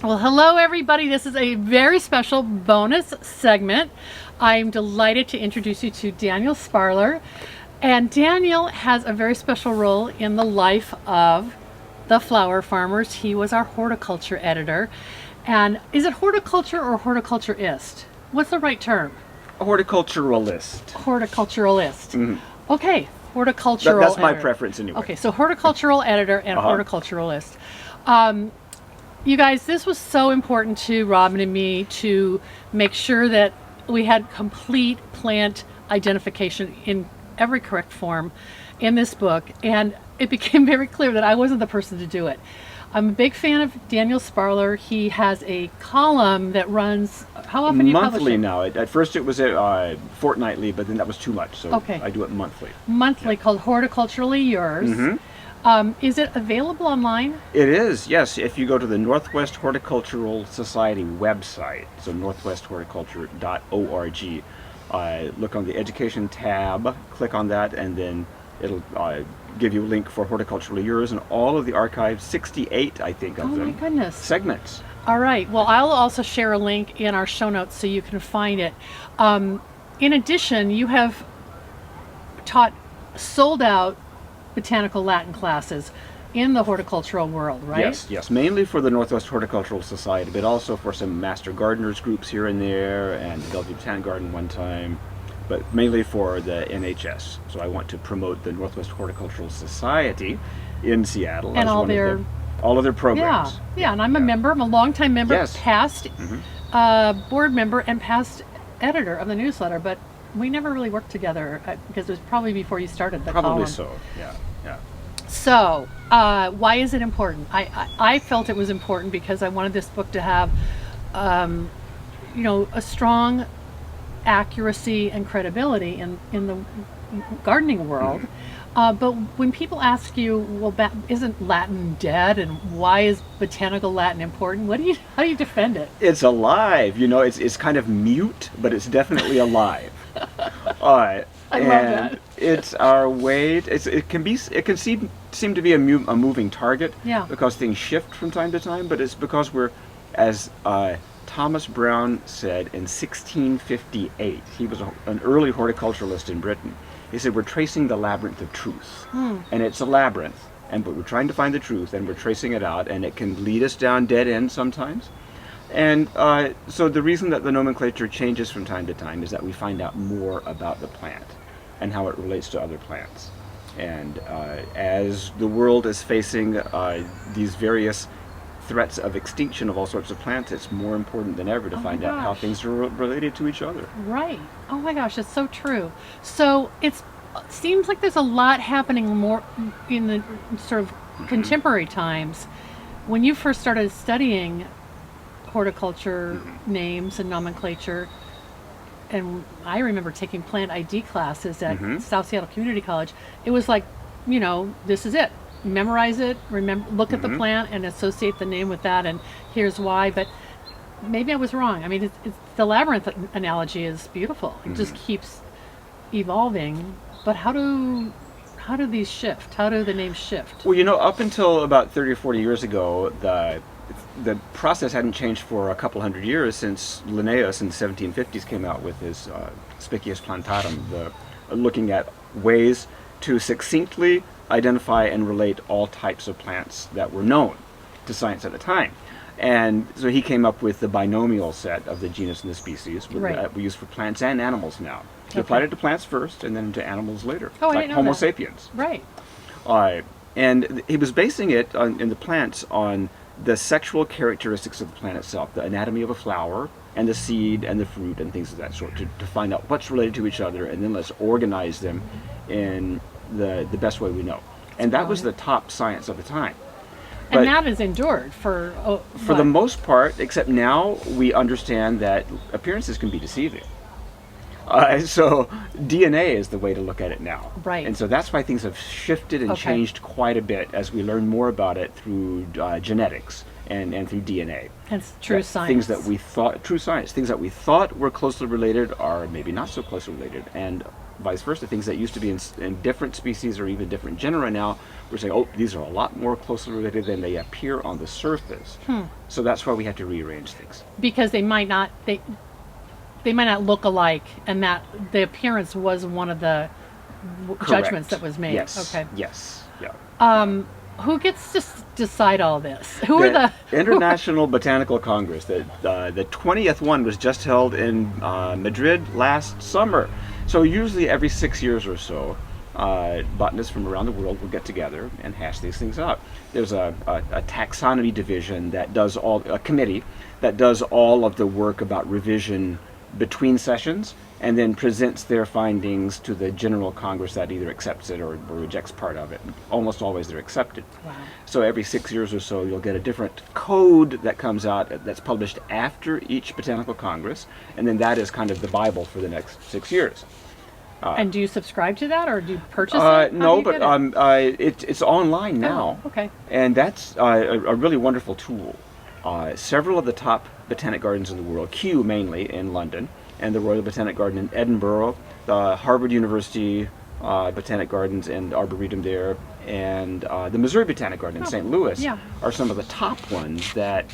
Well, hello everybody. This is a very special bonus segment. I'm delighted to introduce you to Daniel Sparler. And Daniel has a very special role in the life of the flower farmers. He was our horticulture editor. And is it horticulture or horticulturist? What's the right term? A horticulturalist. Horticulturalist. Mm-hmm. Okay, horticultural That's my editor. preference anyway. Okay, so horticultural editor and horticulturalist. You guys, this was so important to Robin and me to make sure that we had complete plant identification in every correct form in this book, and it became very clear that I wasn't the person to do it. I'm a big fan of Daniel Sparler. He has a column that runs, how often do you publish it? Monthly now. At first it was fortnightly, but then that was too much, so I do it monthly. Monthly, called Horticulturally Yours. Mm-hmm. Is it available online? It is, yes. If you go to the Northwest Horticultural Society website, so northwesthorticulture.org, look on the Education tab, click on that, and then it'll give you a link for Horticulturally Yours and all of the archives, 68, I think, of them. Oh my goodness. Segments. All right. Well, I'll also share a link in our show notes so you can find it. In addition, you have taught sold-out botanical Latin classes in the horticultural world, right? Yes, mainly for the Northwest Horticultural Society, but also for some master gardeners groups here and there, and the Bellevue Botanic Garden one time, but mainly for the NHS. So I want to promote the Northwest Horticultural Society in Seattle and as all one their of all of their programs. Yeah, and I'm a member. I'm a longtime member, Yes. past board member, and past editor of the newsletter. But we never really worked together because it was probably before you started the Probably column. so. Yeah. So, why is it important? I felt it was important because I wanted this book to have, a strong accuracy and credibility in the gardening world. But when people ask you, well, isn't Latin dead, and why is botanical Latin important? How do you defend it? It's alive. It's kind of mute, but it's definitely alive. I love that. It's our way. It can seem to be a moving target. Yeah. Because things shift from time to time, but it's because we're, as Thomas Brown said in 1658. He was an early horticulturalist in Britain. He said, we're tracing the labyrinth of truth, and it's a labyrinth, but we're trying to find the truth, and we're tracing it out, and it can lead us down dead ends sometimes. And so the reason that the nomenclature changes from time to time is that we find out more about the plant and how it relates to other plants. And as the world is facing these various threats of extinction of all sorts of plants, it's more important than ever to find out how things are related to each other. Right. Oh my gosh, it's so true. So it seems like there's a lot happening more in the sort of contemporary times. When you first started studying horticulture names and nomenclature, and I remember taking plant ID classes at South Seattle Community College, it was like, this is it. Memorize it, look at the plant and associate the name with that, and here's why. But maybe I was wrong. I mean, the labyrinth analogy is beautiful. It just keeps evolving. But how do these shift? How do the names shift? Well, up until about 30 or 40 years ago, the process hadn't changed for a couple hundred years, since Linnaeus in the 1750s came out with his Specius Plantarum, looking at ways to succinctly identify and relate all types of plants that were known to science at the time. And so he came up with the binomial set of the genus and the species that we use for plants and animals now. He applied it to plants first and then to animals later, like Homo sapiens. Right. And he was basing it in the plants on the sexual characteristics of the plant itself, the anatomy of a flower and the seed and the fruit and things of that sort, to find out what's related to each other, and then let's organize them in the best way we know. And that was the top science of the time. And that has endured for the most part, except now we understand that appearances can be deceiving. So DNA is the way to look at it now. Right. And so that's why things have shifted and changed quite a bit as we learn more about it through genetics and through DNA. That's true science. Things that we thought, true science, things that we thought were closely related are maybe not so closely related. And vice versa. Things that used to be in different species or even different genera now, we're saying, oh, these are a lot more closely related than they appear on the surface. So that's why we have to rearrange things. Because they might not look alike, and that the appearance was one of the judgments that was made. Yes. Okay. Yes. Yeah. Who gets to decide all this? Who are the International Botanical Congress? The 20th one was just held in Madrid last summer. So usually every 6 years or so, botanists from around the world will get together and hash these things out. There's a taxonomy division that does a committee that does all of the work about revision between sessions, and then presents their findings to the General Congress that either accepts it or rejects part of it. Almost always they're accepted. Wow. So every 6 years or so you'll get a different code that comes out that's published after each Botanical Congress, and then that is kind of the Bible for the next 6 years. And do you subscribe to that, or do you purchase it? No, but it's online now. Oh, okay. And that's a really wonderful tool. Several of the top botanic gardens in the world, Kew mainly in London, and the Royal Botanic Garden in Edinburgh, the Harvard University Botanic Gardens and Arboretum there, and the Missouri Botanic Garden in St. Louis are some of the top ones that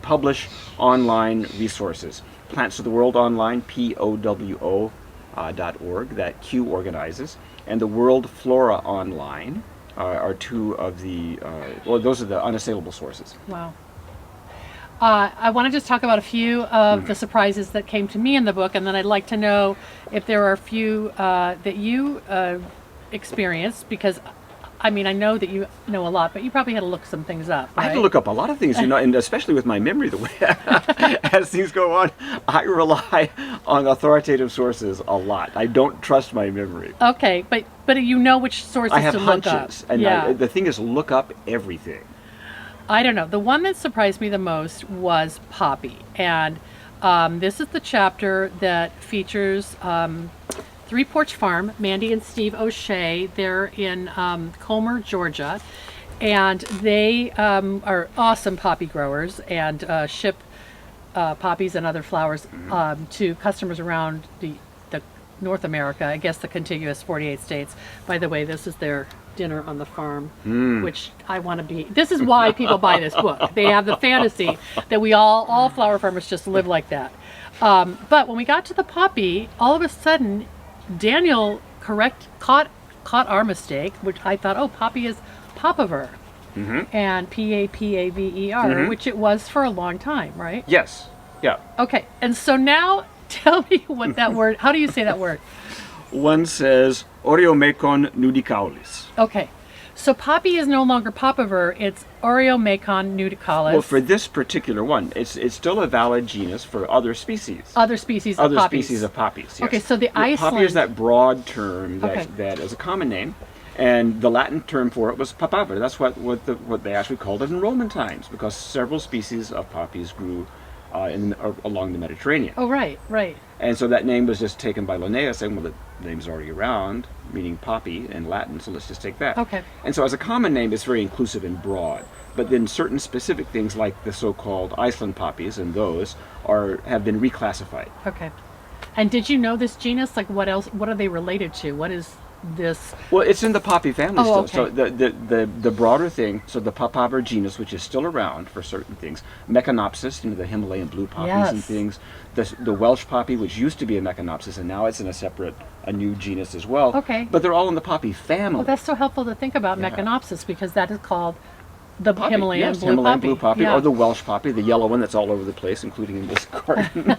publish online resources. Plants of the World Online, POWO. .org, that Kew organizes, and the World Flora Online are two of the, those are the unassailable sources. Wow. I want to just talk about a few of the surprises that came to me in the book, and then I'd like to know if there are a few that you experienced, because I mean, I know that you know a lot, but you probably had to look some things up, right? I had to look up a lot of things, and especially with my memory, the way as things go on, I rely on authoritative sources a lot. I don't trust my memory. Okay, but you know which sources I have to look hunches, up. and the thing is, look up everything. I don't know. The one that surprised me the most was poppy, and this is the chapter that features Three Porch Farm, Mandy and Steve O'Shea. They're in Comer, Georgia, and they are awesome poppy growers and ship poppies and other flowers to customers around the North America, I guess the contiguous 48 states. By the way, this is their dinner on the farm, which I want to be. This is why people buy this book. They have the fantasy that we all flower farmers just live like that. But when we got to the poppy, all of a sudden, Daniel caught our mistake, which I thought, oh, poppy is papaver, and Papaver, which it was for a long time, right? Yes. Yeah. Okay, and so now tell me what that word. How do you say that word? One says Oreomecon nudicalis. Okay, so poppy is no longer papaver; it's Oreomecon nudicalis. Well, for this particular one, it's still a valid genus for other species. Other species of poppies. Species of poppies. Yes. Okay, so the Iceland. Poppy is that broad term that is a common name, and the Latin term for it was papaver. That's what they actually called it in Roman times, because several species of poppies grew along the Mediterranean. Oh, right. And so that name was just taken by Linnaeus, saying, well, the name's already around, meaning poppy in Latin, so let's just take that. Okay. And so as a common name, it's very inclusive and broad. But then certain specific things like the so-called Iceland poppies and those have been reclassified. Okay. And did you know this genus? Like, what else? What are they related to? What is this? Well, it's in the poppy family still. Okay. So the broader thing, so the papaver genus, which is still around for certain things, Meconopsis, the Himalayan blue poppies and things, the Welsh poppy, which used to be a Meconopsis, and now it's in a new genus as well. Okay. But they're all in the poppy family. Well, that's so helpful to think about Meconopsis, because that is called the poppy, Himalayan blue Himalayan poppy. blue poppy, Yeah. or the Welsh poppy, the yellow one that's all over the place, including in this garden.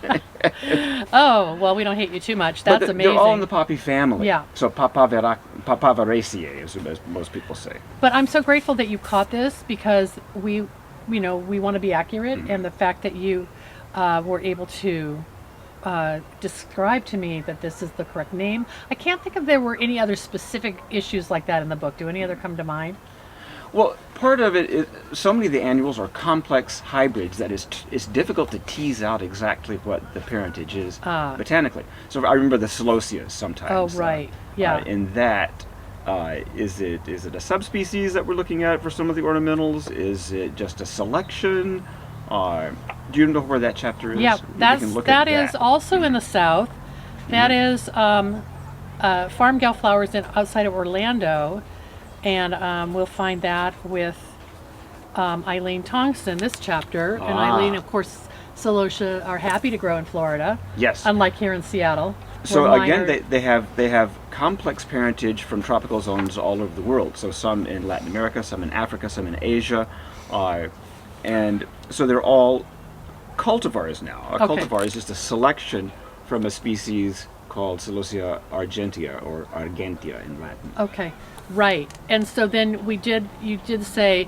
Oh, well, we don't hate you too much. That's but amazing. They're all in the poppy family. Yeah. So Papaveraceae, as most people say. But I'm so grateful that you caught this, because we want to be accurate, and the fact that you were able to describe to me that this is the correct name. I can't think if there were any other specific issues like that in the book. Do any other come to mind? Well, part of it is so many of the annuals are complex hybrids that it's difficult to tease out exactly what the parentage is botanically. So I remember the Celoceas sometimes. Oh, right. Yeah. In that, is it a subspecies that we're looking at for some of the ornamentals? Is it just a selection? Do you know where that chapter is? Yeah, We can look at that is also in the South. That is Farm Gal Flowers outside of Orlando, and we'll find that with Eileen Tongson, this chapter. And Eileen, of course, celosia are happy to grow in Florida. Yes. Unlike here in Seattle. So again, they have complex parentage from tropical zones all over the world. So some in Latin America, some in Africa, some in Asia, and so they're all cultivars now. A cultivar is just a selection from a species called Celosia argentea, or argentea in Latin. Okay, right. And so then you did say,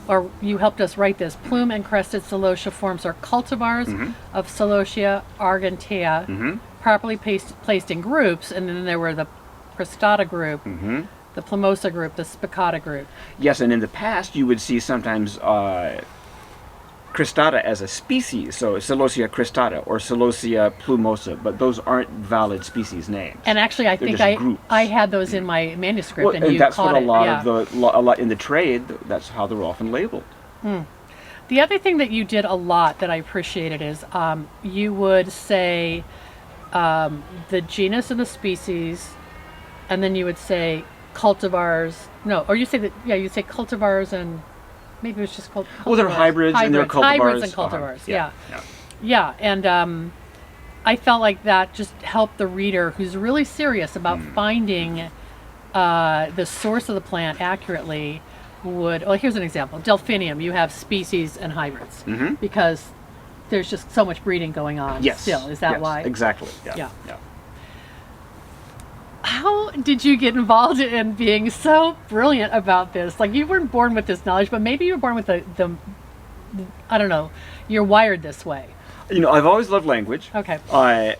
or you helped us write this, plume and crested celosia forms are cultivars of Celosia argentea, properly placed in groups, and then there were the cristata group, the plumosa group, the spicata group. Yes, and in the past you would see sometimes cristata as a species, so Celosia cristata or Celosia plumosa, but those aren't valid species names. And actually, I think I had those in my manuscript, and you that's caught what it. a lot in the trade. That's how they're often labeled. The other thing that you did a lot that I appreciated is you would say the genus and the species, and then you would say cultivars. No, or you say that. Yeah, you say cultivars and. Maybe it was just called cultivars. Well, they're hybrids and they're cultivars. Hybrids and cultivars, yeah. And I felt like that just helped the reader who's really serious about finding the source of the plant accurately well, here's an example. Delphinium, you have species and hybrids because there's just so much breeding going on still. Is that why? Exactly, yeah. How did you get involved in being so brilliant about this? Like, you weren't born with this knowledge, but maybe you were born with the I don't know, you're wired this way. You know, I've always loved language. Okay.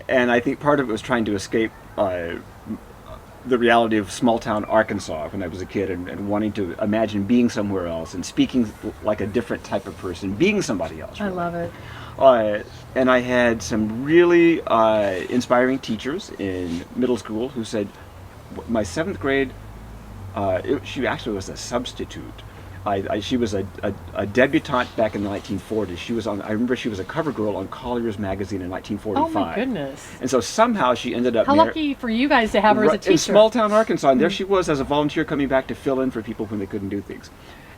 And I think part of it was trying to escape the reality of small town Arkansas when I was a kid, and wanting to imagine being somewhere else and speaking like a different type of person, being somebody else. Really. I love it. And I had some really inspiring teachers in middle school who said, my 7th grade, she actually was a substitute. She was a debutante back in the 1940s. I remember she was a cover girl on Collier's magazine in 1945. Oh my goodness. And so somehow she ended up How lucky for you guys to have her as a teacher. In small town Arkansas, and there she was as a volunteer coming back to fill in for people when they couldn't do things.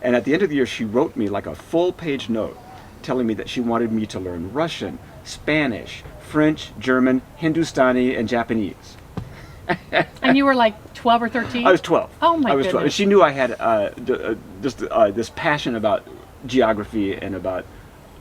And at the end of the year, she wrote me like a full-page note telling me that she wanted me to learn Russian, Spanish, French, German, Hindustani, and Japanese. And you were like 12 or 13? I was 12. Oh my I was goodness. 12. And she knew I had this passion about geography and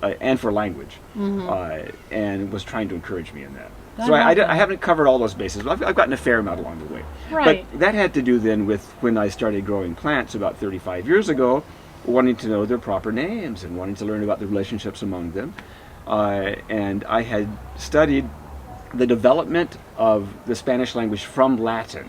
and for language, and was trying to encourage me in that. So I haven't covered all those bases, but I've gotten a fair amount along the way. Right. But that had to do then with when I started growing plants about 35 years ago, wanting to know their proper names and wanting to learn about the relationships among them. And I had studied the development of the Spanish language from Latin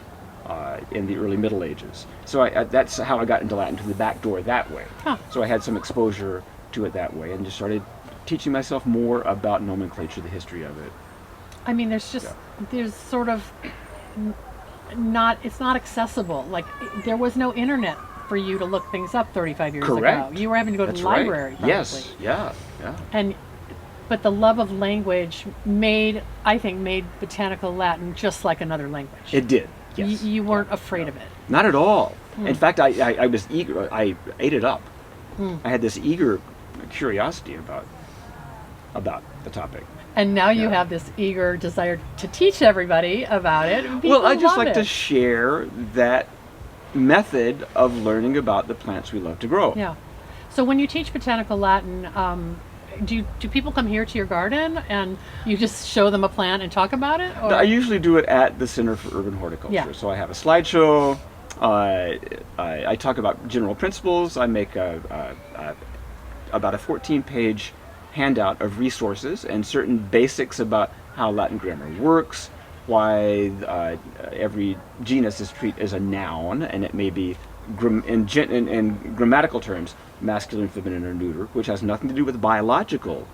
in the early Middle Ages. So that's how I got into Latin, through the back door that way. Huh. So I had some exposure to it that way, and just started teaching myself more about nomenclature, the history of it. I mean, there's sort of it's not accessible. Like, there was no internet for you to look things up 35 years Correct. ago. You were having to go to the library. Probably. Yes, yeah. But the love of language made Botanical Latin just like another language. It did, yes. You weren't afraid of it. Not at all. In fact, I was eager. I ate it up. I had this eager curiosity about the topic. And now you have this eager desire to teach everybody about it. Well, I just like to share that method of learning about the plants we love to grow. Yeah. So when you teach Botanical Latin, do people come here to your garden and you just show them a plant and talk about it? Or? I usually do it at the Center for Urban Horticulture. Yeah. So I have a slideshow. I talk about general principles. I make about a 14-page handout of resources and certain basics about how Latin grammar works, why every genus is treated as a noun, and it may be in grammatical terms masculine, feminine, or neuter, which has nothing to do with biological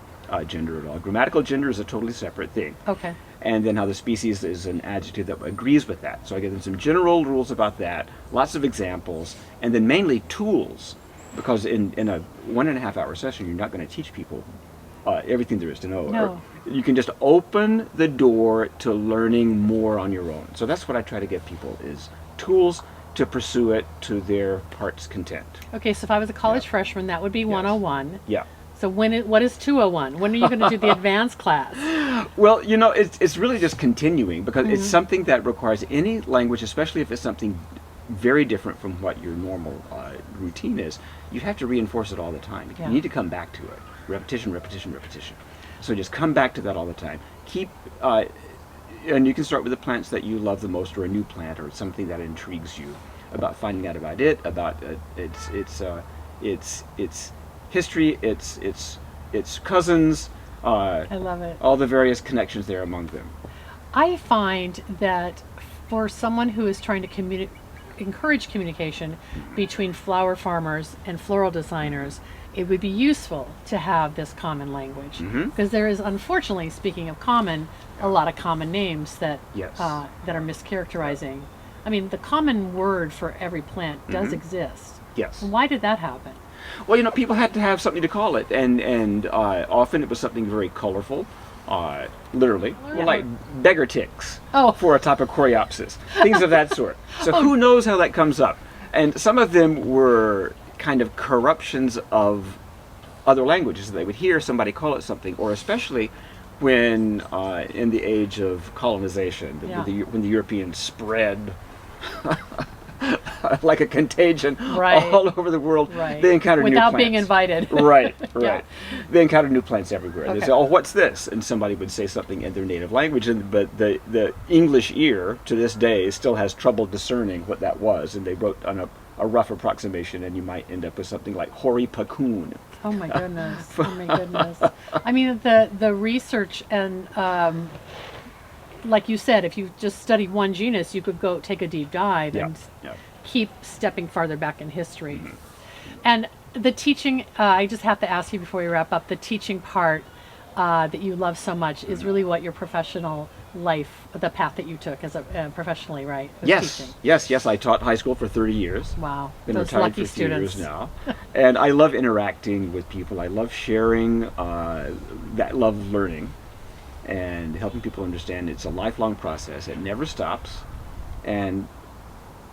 gender at all. Grammatical gender is a totally separate thing. Okay. And then how the species is an adjective that agrees with that. So I give them some general rules about that, lots of examples, and then mainly tools, because in a 1.5 hour session, you're not going to teach people everything there is to know. No. You can just open the door to learning more on your own. So that's what I try to give people is tools to pursue it to their heart's content. Okay, so if I was a college Yeah. freshman, that would be 101. Yeah. So what is 201? When are you going to do the advanced class? Well, it's really just continuing because it's something that requires any language, especially if it's something very different from what your normal routine is. You have to reinforce it all the time. Yeah. You need to come back to it. Repetition, repetition, repetition. So just come back to that all the time. And you can start with the plants that you love the most, or a new plant, or something that intrigues you, about finding out about it, about its history, its cousins. I love it. All the various connections there among them. I find that for someone who is trying to encourage communication between flower farmers and floral designers, it would be useful to have this common language, because there is, unfortunately, speaking of common, a lot of common names that Yes. that are mischaracterizing. I mean, the common word for every plant does exist. Yes. Why did that happen? Well, people had to have something to call it, and often it was something very colorful, literally, Yeah. like beggar ticks Oh. for a type of coreopsis, things of that sort. So who knows how that comes up? And some of them were kind of corruptions of other languages. They would hear somebody call it something, or especially when in the age of colonization, Yeah. when the Europeans spread like a contagion Right. all over the world, Right. they encountered Without new plants. being invited. Right, Yeah. right. They encountered new plants everywhere. They Okay. say, "Oh, what's this?" And somebody would say something in their native language, but the English ear to this day still has trouble discerning what that was, and they wrote on a rough approximation, and you might end up with something like horticulture. Oh my goodness! Oh my goodness! I mean, the research and like you said, if you just studied one genus, you could go take a deep dive Yeah, and yeah. keep stepping farther back in history. And the teaching, I just have to ask you before we wrap up, the teaching part that you love so much is really what your professional life, the path that you took as a professionally, right? Was Yes, teaching. yes. I taught high school for 30 years. Wow, Been those retired lucky for a few students. years now, and I love interacting with people. I love sharing that love of learning and helping people understand it's a lifelong process. It never stops, and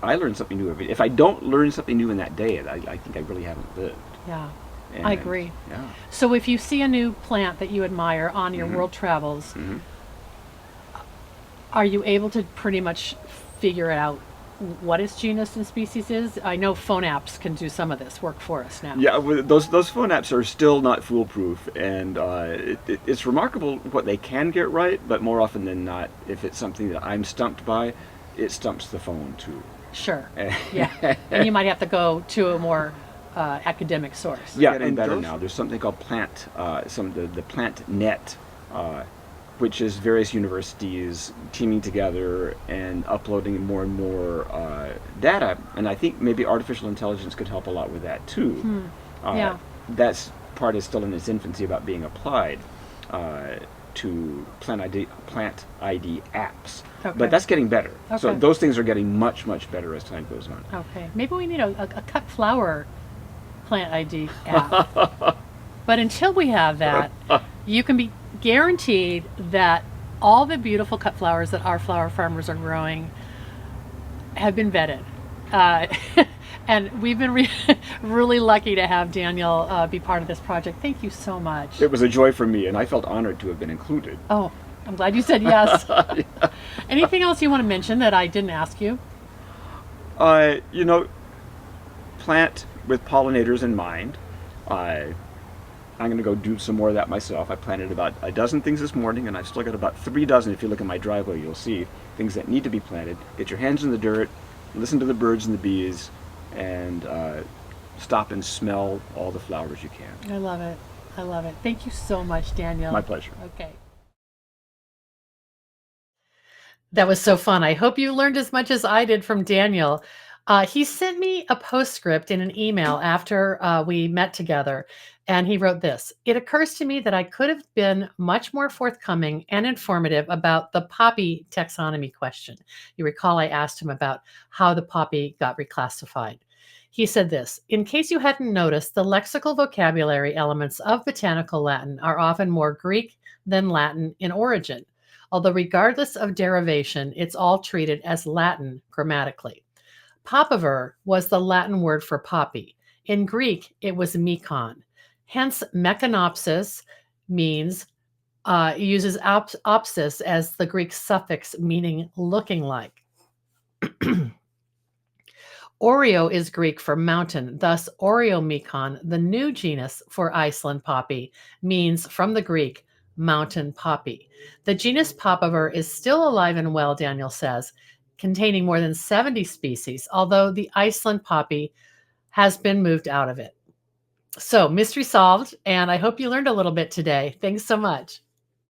I learn something new every day. If I don't learn something new in that day, I think I really haven't lived. Yeah, And, I agree. Yeah. So if you see a new plant that you admire on your world travels, are you able to pretty much figure out what its genus and species is? I know phone apps can do some of this work for us now. Yeah, those phone apps are still not foolproof, and it's remarkable what they can get right. But more often than not, if it's something that I'm stumped by, it stumps the phone too. Sure. Yeah. And you might have to go to a more academic source. Yeah, Getting and better now. There's something called the Plant Net, which is various universities teaming together and uploading more and more data. And I think maybe artificial intelligence could help a lot with that too. Yeah. That's part is still in its infancy about being applied to plant ID apps. Okay. But that's getting better. So Okay. those things are getting much, much better as time goes on. Okay. Maybe we need a cut flower plant ID app. But until we have that, you can be guaranteed that all the beautiful cut flowers that our flower farmers are growing have been vetted. And we've been really lucky to have Daniel be part of this project. Thank you so much. It was a joy for me, and I felt honored to have been included. Oh, I'm glad you said yes. Anything else you want to mention that I didn't ask you? Plant with pollinators in mind. I'm going to go do some more of that myself. I planted about a dozen things this morning, and I've still got about 3 dozen. If you look at my driveway, you'll see things that need to be planted. Get your hands in the dirt, listen to the birds and the bees, and stop and smell all the flowers you can. I love it. I love it. Thank you so much, Daniel. My pleasure. Okay. That was so fun. I hope you learned as much as I did from Daniel. He sent me a postscript in an email after we met together, and he wrote this. It occurs to me that I could have been much more forthcoming and informative about the poppy taxonomy question. You recall I asked him about how the poppy got reclassified. He said this. In case you hadn't noticed, the lexical vocabulary elements of Botanical Latin are often more Greek than Latin in origin, although regardless of derivation, it's all treated as Latin grammatically. Papaver was the Latin word for poppy. In Greek, it was mekon. Hence, mechanopsis means uses opsis as the Greek suffix meaning looking like. Oreo is Greek for mountain, thus Oreomekon, the new genus for Iceland poppy, means from the Greek mountain poppy. The genus Papaver is still alive and well, Daniel says, containing more than 70 species, although the Iceland poppy has been moved out of it. So, mystery solved, and I hope you learned a little bit today. Thanks so much.